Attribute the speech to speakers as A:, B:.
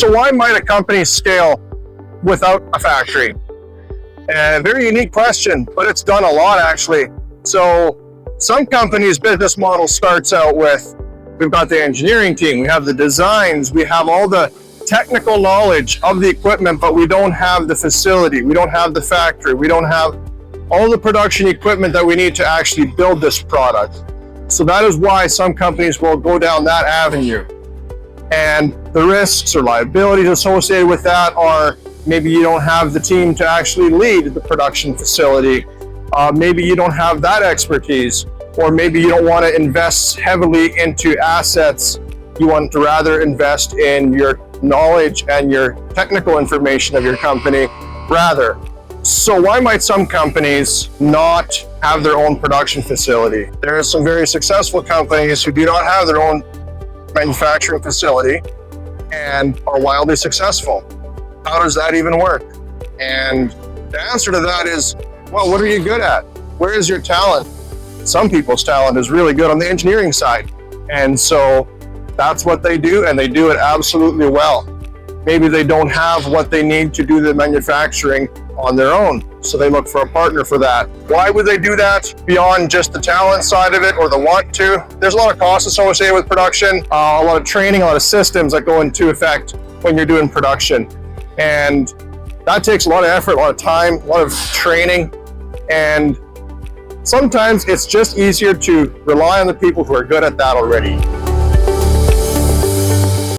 A: So why might a company scale without a factory? A very unique question, but it's done a lot actually. So some companies' business model starts out with, we've got the engineering team, we have the designs, we have all the technical knowledge of the equipment, but we don't have the facility, we don't have the factory, we don't have all the production equipment that we need to actually build this product. So that is why some companies will go down that avenue. And the risks or liabilities associated with that are, maybe you don't have the team to actually lead the production facility. Maybe you don't have that expertise, or maybe you don't want to invest heavily into assets. You want to rather invest in your knowledge and your technical information of your company rather. So why might some companies not have their own production facility? There are some very successful companies who do not have their own manufacturing facility and are wildly successful. How does that even work? And the answer to that is, well, what are you good at? Where is your talent? Some people's talent is really good on the engineering side. And so that's what they do, and they do it absolutely well. Maybe they don't have what they need to do the manufacturing on their own, so they look for a partner for that. Why would they do that beyond just the talent side of it or the want to? There's a lot of costs associated with production, a lot of training, a lot of systems that go into effect when you're doing production. And that takes a lot of effort, a lot of time, a lot of training. And sometimes it's just easier to rely on the people who are good at that already.